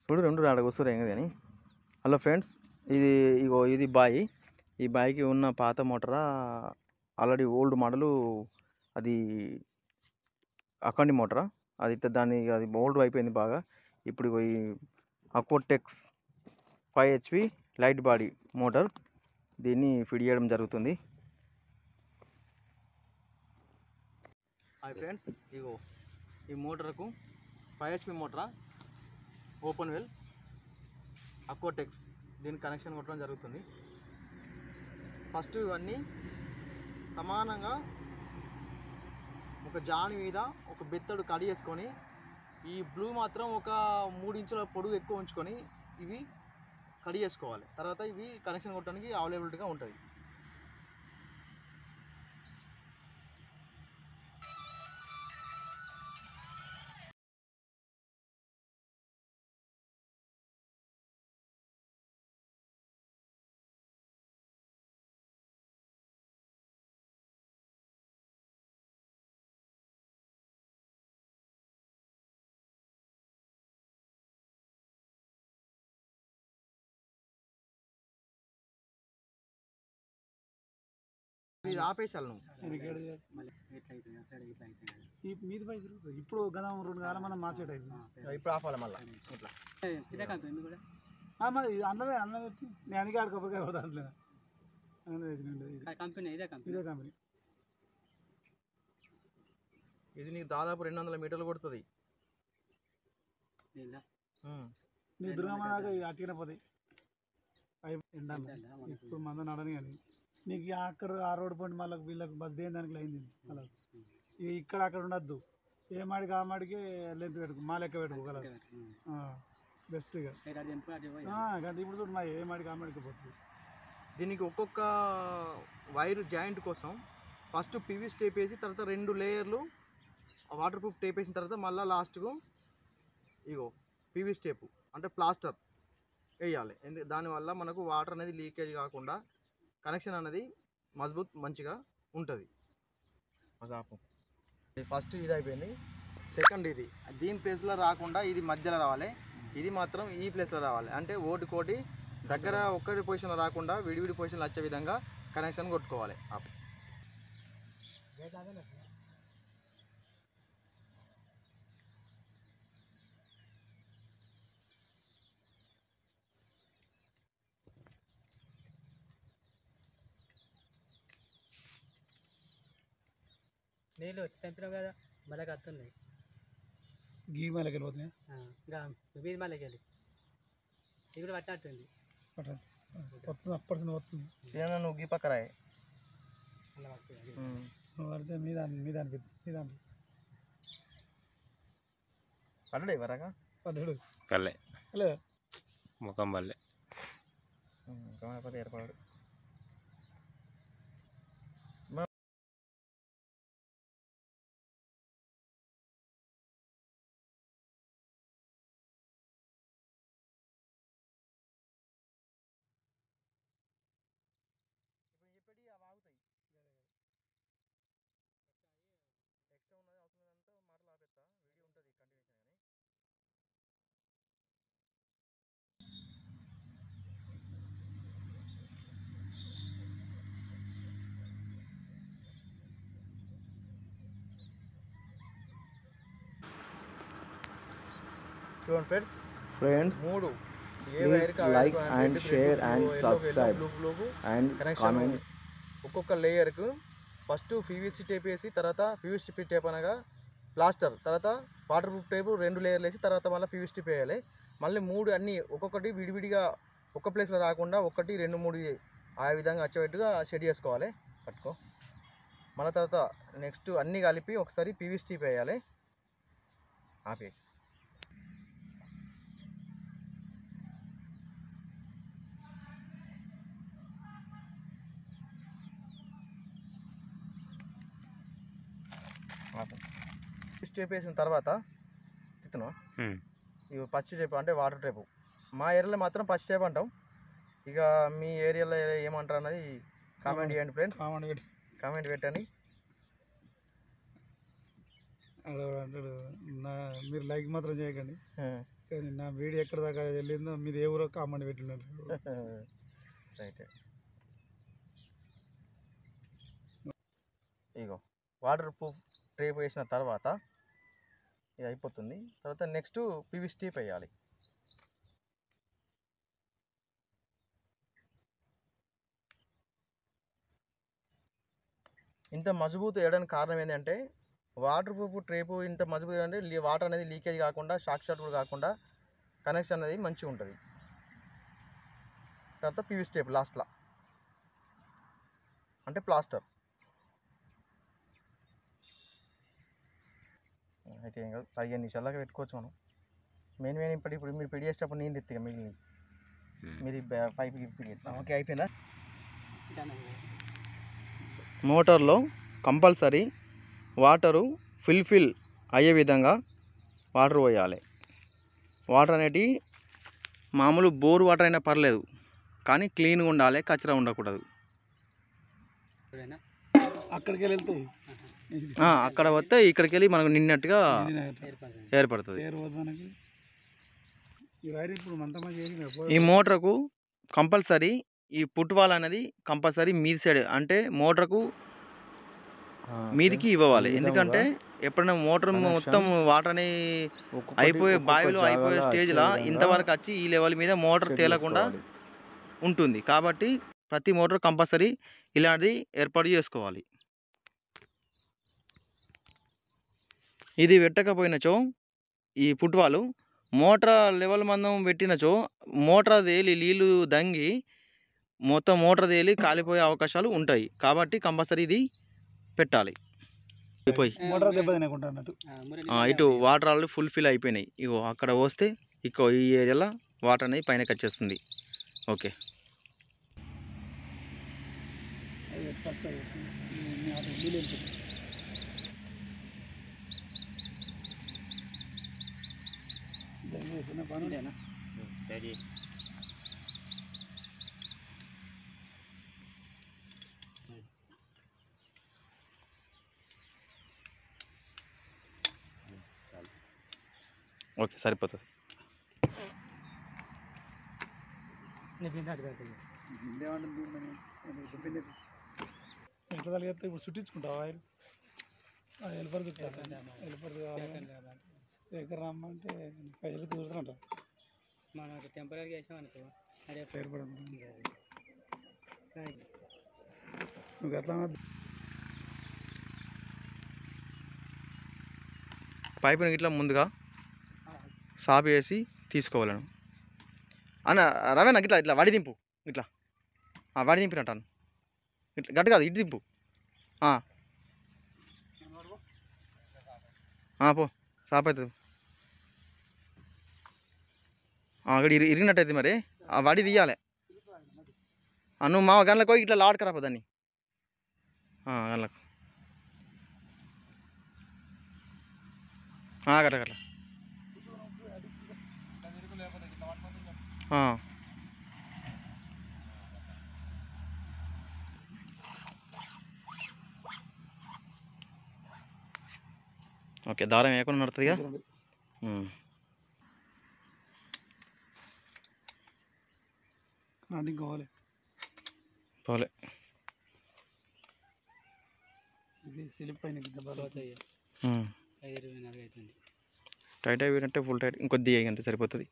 చూడు రెండు ఆడ కూర్చోరు ఏం కానీ. హలో ఫ్రెండ్స్, ఇది బాయ్. ఈ బాయ్కి ఉన్న పాత మోటారా ఆల్రెడీ ఓల్డ్ మోడలు. అది అఖండి మోటారా, అది ఓల్డ్ అయిపోయింది బాగా. ఇప్పుడు ఈ అక్వాటెక్స్ 5 HP లైట్ బాడీ మోటార్, దీన్ని ఫిట్ చేయడం జరుగుతుంది. హాయ్ ఫ్రెండ్స్, ఈ మోటార్కు 5 HP మోటారా, ఓపెన్ వెల్ అక్వాటెక్స్, దీనికి కనెక్షన్ కొట్టడం జరుగుతుంది. ఫస్ట్ ఇవన్నీ సమానంగా ఒక జాని మీద ఒక బెత్తడు కడి చేసుకొని, ఈ బ్లూ మాత్రం ఒక 3 ఇంచుల పొడుగు ఎక్కువ ఉంచుకొని ఇవి కడి చేసుకోవాలి. తర్వాత ఇవి కనెక్షన్ కొట్టడానికి అవైలబిలిటీగా ఉంటుంది. ఇది ఆపేసాను ఇప్పుడు గత 2 కాలం మనం మార్చేట ఇప్పుడు ఆపాలి మళ్ళీ ఇట్లా. అన్నదే నేను అందుకే ఆడుకోపోయి దాంట్లో కంపెనీ ఇదే కంపెనీ. ఇది నీకు దాదాపు 200 మీటర్లు కొడుతుంది. నీకు దుర్గమ్మ దాకా అట్టిన పోతాయి ఎండాలి. ఇప్పుడు మంద నడని కానీ నీకు అక్కడ ఆ రోడ్డు పండి మళ్ళీ వీళ్ళకి బస్ దేని దానికి అయింది. అలా ఇక్కడ అక్కడ ఉండద్దు, ఏ మాడికి ఆ మాడికి లెంత్ పెట్టుకో, మా లెక్క పెట్టుకోగల బెస్ట్గా. ఇప్పుడు చూడు మా ఏ మాడికి ఆ మాడికి పోతుంది. దీనికి ఒక్కొక్క వైర్ జాయింట్ కోసం ఫస్ట్ పీవీసీ టేప్ వేసి, తర్వాత 2 లేయర్లు వాటర్ ప్రూఫ్ టేప్ వేసిన తర్వాత మళ్ళీ లాస్ట్కు పీవీసీ టేపు అంటే ప్లాస్టర్ వేయాలి. దానివల్ల మనకు వాటర్ అనేది లీకేజ్ కాకుండా కనెక్షన్ అనేది మంచిగా ఉంటుంది. ఫస్ట్ ఇది అయిపోయింది. సెకండ్ ఇది దీని ప్లేస్లో రాకుండా ఇది మధ్యలో రావాలి. ఇది మాత్రం ఈ ప్లేస్లో రావాలి. అంటే ఓటుకోటి దగ్గర ఒక్కటి పొజిషన్లో రాకుండా విడివిడి పొజిషన్లో వచ్చే విధంగా కనెక్షన్ కొట్టుకోవాలి. నీళ్ళు తెంపినాం కదా, మళ్ళీ వస్తున్నాయి. గీ మళ్ళకి వెళ్ళిపోతున్నాయి, వీధి మళ్ళీ వెళ్ళి ఇది కూడా పట్టినట్టుంది. అప్పటి వస్తుంది. నువ్వు గీ పక్కన పడితే మీద పడ్డాడు వరగా పడ్డాడు పల్లె హలో ముఖం పల్లె ఏర్పడాడు. చూడండి friends, 3 like and share and subscribe and comment. ఒక్కొక్క లేయర్కు ఫస్ట్ పీవీసీ టేప్ వేసి, తర్వాత పీవీసీ టేప్ అనగా ప్లాస్టర్, తర్వాత వాటర్ ప్రూఫ్ టేపు 2 లేయర్లు వేసి, తర్వాత మళ్ళీ పీవీసీ టేప్ వేయాలి. మళ్ళీ 3 అన్నీ ఒక్కొక్కటి విడివిడిగా ఒక్క ప్లేస్లో రాకుండా 1, 2, 3 ఆ విధంగా వచ్చేట్టుగా సెట్ చేసుకోవాలి. పట్టుకో. మళ్ళీ తర్వాత నెక్స్ట్ అన్నీ కలిపి ఒకసారి పీవీసీ టేప్ వేయాలి. ఆపే టేప్ వేసిన తర్వాత తిత్తును ఇవి పచ్చి టేప్ అంటే వాటర్ టేపు. మా ఏరియాలో మాత్రం పచ్చి టేప్ అంటాం. ఇక మీ ఏరియాలో ఏమంటారు అన్నది కామెంట్ చేయండి ఫ్రెండ్స్, కామెంట్ పెట్టండి. మీరు లైక్ మాత్రం చేయకండి. కానీ నా వీడియో ఎక్కడ దాకా వెళ్ళిందో మీరు ఏ ఊరో కామెంట్ పెట్టినారు. రైట్. ఇగో వాటర్ ప్రూఫ్ టేప్ వేసిన తర్వాత ఇది అయిపోతుంది. తర్వాత నెక్స్ట్ పీవీసీ టేప్ వేయాలి. ఇంత మజబూత్ వేయడానికి కారణం ఏంటంటే వాటర్ ప్రూఫ్ టేపు ఇంత మజబూత్ అంటే వాటర్ అనేది లీకేజ్ కాకుండా షార్ట్ కూడా కాకుండా కనెక్షన్ అనేది మంచిగా ఉంటుంది. తర్వాత పీవీసీ టేప్ లాస్ట్లో అంటే ప్లాస్టర్. అయితే ఏం కాదు, 15 నిమిషాలదాకా పెట్టుకోవచ్చు మనం. మెయిన్ ఇప్పుడు మీరు పెడి చేసేటప్పుడు నేను తెత్తిగా మిగిలిన మీరు పైప్ గిప్పి. ఓకే, అయిపోయిందా? మోటార్లో కంపల్సరీ వాటరు ఫిల్ అయ్యే విధంగా వాటర్ పోయాలి. వాటర్ అనేటివి మామూలు బోర్ వాటర్ అయినా పర్లేదు, కానీ క్లీన్గా ఉండాలి, కచరా ఉండకూడదు. అక్కడికి వెళ్తాయి, అక్కడ వస్తే ఇక్కడికి వెళ్ళి మనకు నిన్నట్టుగా ఏర్పడుతుంది. ఈ మోటార్కు కంపల్సరీ ఈ పుట్వాల్ అనేది కంపల్సరీ మీది సైడ్ అంటే మోటార్కు మీదికి ఇవ్వాలి. ఎందుకంటే ఎప్పుడైనా మోటార్ మొత్తం వాటర్ అని అయిపోయే బావిలో అయిపోయే స్టేజ్లో ఇంతవరకు వచ్చి ఈ లెవెల్ మీద మోటార్ తేలకుండా ఉంటుంది. కాబట్టి ప్రతి మోటార్ కంపల్సరీ ఇలాంటిది ఏర్పాటు చేసుకోవాలి. ఇది పెట్టకపోయినచో ఈ పుట్వాలు మోటార్ లెవెల్ మందం పెట్టినచో మోటార్ తేలి నీళ్ళు దంగి మొత్తం మోటార్ తేలి కాలిపోయే అవకాశాలు ఉంటాయి. కాబట్టి కంపల్సరీ ఇది పెట్టాలి. ఇటు వాటర్ ఆల్రెడీ ఫుల్ అయిపోయినాయి. ఇగో అక్కడ పోస్తే ఇక ఈ ఏరియాలో వాటర్ అనేది పైనకి వచ్చేస్తుంది. ఓకే, ఓకే సరిపోతుంది. ఎట్లా కలిగితే ఇప్పుడు చుట్టించుకుంటావు ఆయిల్ హెల్పర్ ఎక్కడ రమ్మంటే పైసలు చూస్తుంట మనకు టెంపరీగా వేసాం అనుకో అదే ఏర్పడదు. నువ్వు ఎట్లా పైపుని ఇట్లా ముందుగా సాపు వేసి తీసుకోవాలను అన్న. రవే నాకు ఇట్లా వడి దింపు, ఇట్లా వడి దింపినట్టాను, ఇట్లా గట్టి కాదు, ఇటు దింపు. పో సాపు అవుతుంది. అక్కడ ఇరిగినట్టయితే మరి ఆ వడి తీయాలి. నువ్వు మా గన్లకు పోయి ఇట్లా లాడుకరాపో దాన్ని గన్లకు గట్ల గట్ల. ఓకే, దారం వేయకుండా నడుతుందిగా. పోలే పోలే ఇది స్లిప్ అయిన టైట్ అయిపోయినట్టే, ఫుల్ టైట్. ఇంకొద్ది అంతే సరిపోతుంది.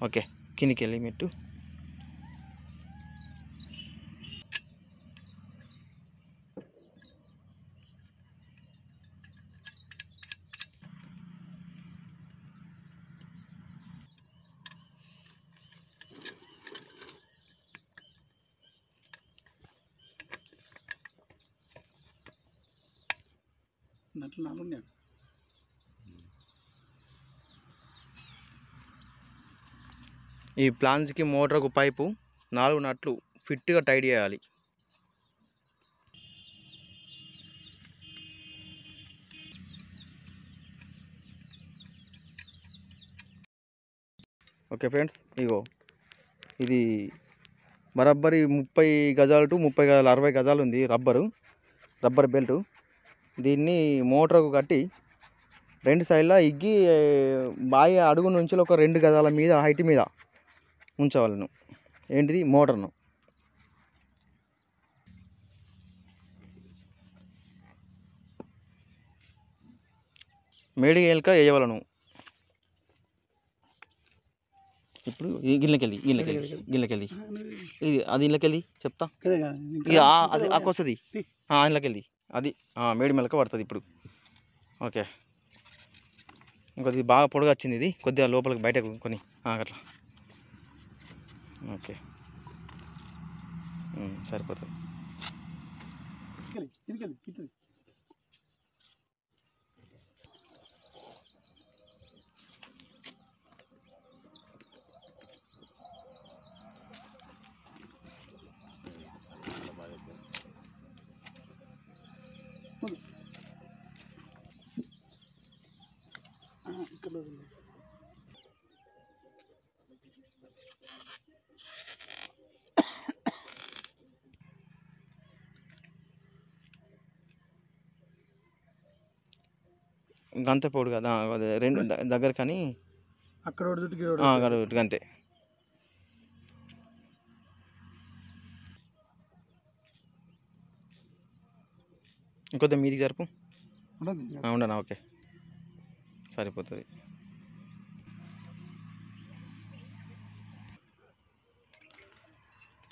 ఓకే, కిందికి వెళ్ళి మెట్టు. నట్లు 4 ఉన్నాయి. ఈ ప్లాన్స్కి మోటార్కు పైపు 4 నట్లు ఫిట్గా టైట్ చేయాలి. ఓకే. ఓకే ఫ్రెండ్స్, ఇగో ఇది బరాబరి 30 గజాలు టు 30 గజాలు 60 గజాలు ఉంది రబ్బర్ బెల్ట్. దీన్ని మోటార్కు కట్టి 2 సైడ్లా ఇగ్గి బావి అడుగు నుంచి ఒక 2 గజాల మీద హైట్ మీద ఉంచవాలను. ఏంటిది మోటార్ను. మేడి ఎలక వేయవలను. ఇప్పుడు ఈ గిన్నెకెళ్ళి ఇది అది ఇళ్ళకెళ్ళి చెప్తా. ఇక అది వస్తుంది ఇళ్ళకెళ్ళి అది మేడి మెలక పడుతుంది ఇప్పుడు. ఓకే, ఇంకొద్ది బాగా పొడుగా వచ్చింది. ఇది కొద్దిగా లోపలికి బయటకు కొని అట్లా. ఓకే, సరిపోతుంది. గంత పొడు కదా, అదే 2 దగ్గర కానీ అక్కడ అంతే. ఇంకొద్ది మీదికి జరుపు ఉండనా. ఓకే, సరిపోతుంది.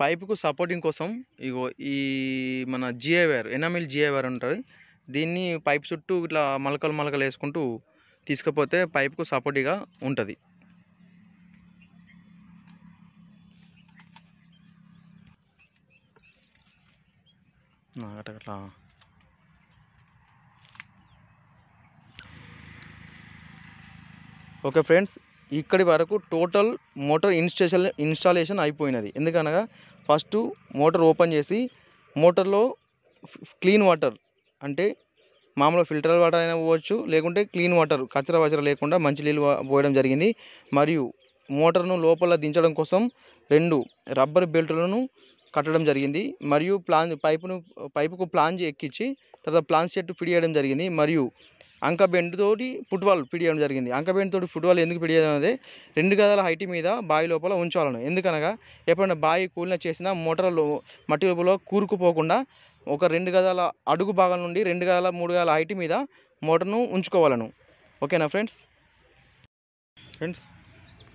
పైపుకు సపోర్టింగ్ కోసం ఇగో ఈ మన GI wire, enamel GI wire ఉంటుంది. దీన్ని పైప్ చుట్టూ ఇట్లా మలకలు వేసుకుంటూ తీసుకుపోతే పైపుకు సపోర్టివ్గా ఉంటుంది. అట్లా ఓకే ఫ్రెండ్స్, ఇక్కడి వరకు టోటల్ మోటార్ ఇన్స్టాలేషన్ అయిపోయినది. ఎందుకనగా ఫస్ట్ మోటార్ ఓపెన్ చేసి మోటార్లో క్లీన్ వాటర్ అంటే మామూలుగా ఫిల్టర్ వాటర్ అయినా పోవచ్చు, లేకుంటే క్లీన్ వాటర్ కచరా వచరా లేకుండా మంచి నీళ్ళు పోయడం జరిగింది. మరియు మోటార్ను లోపల దించడం కోసం 2 రబ్బర్ బెల్టులను కట్టడం జరిగింది. మరియు పైపుకు ప్లాంజ్ ఎక్కించి తర్వాత ప్లాంజ్ సెట్ ఫిట్ చేయడం జరిగింది. మరియు అంక బెండ్ తోటి ఫుట్బాల్ ఫిట్ చేయడం జరిగింది. అంక బెండ్ తోటి ఫుట్బాల్ ఎందుకు ఫిట్ చేయడం అనేది 2 గజాల హైట్ మీద బావి లోపల ఉంచాలను. ఎందుకనగా ఎప్పుడైనా బావి కూలిన చేసినా మోటార్లో మట్టి లోపల కూరుకుపోకుండా ఒక 2 గజాల అడుగు భాగం నుండి 2 గజాల 3 గజాల హైట్ మీద మోటార్ను ఉంచుకోవాలను. ఓకేనా ఫ్రెండ్స్?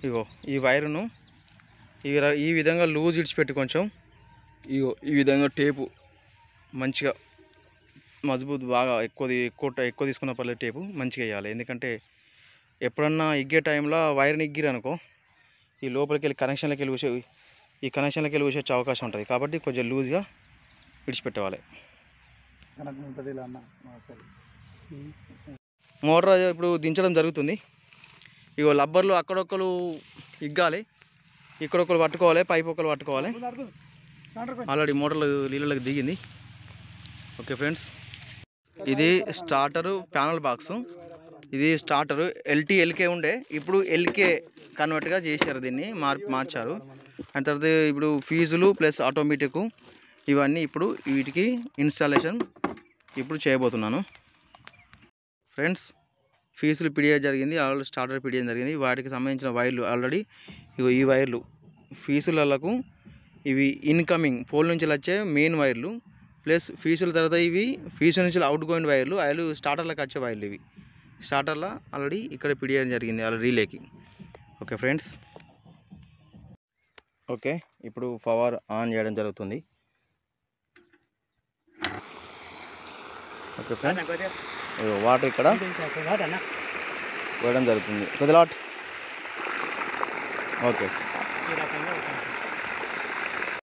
ఇగో ఈ వైరును ఈ విధంగా లూజ్ ఇడిచిపెట్టి కొంచెం ఇగో ఈ విధంగా టేపు మంచిగా మజబూత్ బాగా ఎక్కువ తీసుకున్న పర్లేదు, టేపు మంచిగా వేయాలి. ఎందుకంటే ఎప్పుడన్నా ఇగ్గే టైంలో వైర్ని ఇగ్గిరనుకో ఈ లోపలికి వెళ్ళి కనెక్షన్లోకి వెళ్ళి వచ్చే అవకాశం ఉంటుంది. కాబట్టి కొంచెం లూజ్గా విడిచిపెట్టవాలి. మోటార్ ఇప్పుడు దించడం జరుగుతుంది. ఇగో లబ్బర్లు అక్కడొక్కరు ఇగ్గాలి, ఇక్కడొక్కరు పట్టుకోవాలి, పైపు ఒకరు పట్టుకోవాలి. ఆల్రెడీ మోటార్లు నీళ్ళకి దిగింది. ఓకే ఫ్రెండ్స్, ఇది స్టార్టరు ప్యానల్ బాక్సు. ఇది స్టార్టరు ఎల్కే ఉండే, ఇప్పుడు ఎల్కే కన్వర్ట్గా చేశారు. దీన్ని మార్చారు. అండ్ తర్వాత ఇప్పుడు ఫీజులు ప్లస్ ఆటోమేటిక్ ఇవన్నీ ఇప్పుడు వీటికి ఇన్స్టాలేషన్ ఇప్పుడు చేయబోతున్నాను. ఫ్రెండ్స్, ఫీజులు పిడియడం జరిగింది, ఆల్రెడీ స్టార్టర్ పిడియడం జరిగింది. వాటికి సంబంధించిన వైర్లు ఆల్రెడీ ఈ వైర్లు ఫీజులకు ఇవి ఇన్కమింగ్ పోల్ నుంచి వచ్చే మెయిన్ వైర్లు, ప్లస్ ఫీజుల తర్వాత ఇవి ఫీజు నుంచి అవుట్ గోయింగ్ వైర్లు స్టార్టర్లకు వచ్చే వైర్లు. ఇవి స్టార్టర్లో ఆల్రెడీ ఇక్కడ పిడియడం జరిగింది ఆల్రెడీ రిలేకి. ఓకే ఫ్రెండ్స్, ఓకే ఇప్పుడు పవర్ ఆన్ చేయడం జరుగుతుంది. ఓకే ఫ్రెండ్స్, వాటర్ ఇక్కడ వేయడం జరుగుతుంది. కొద్దిలాట్ ఓకే.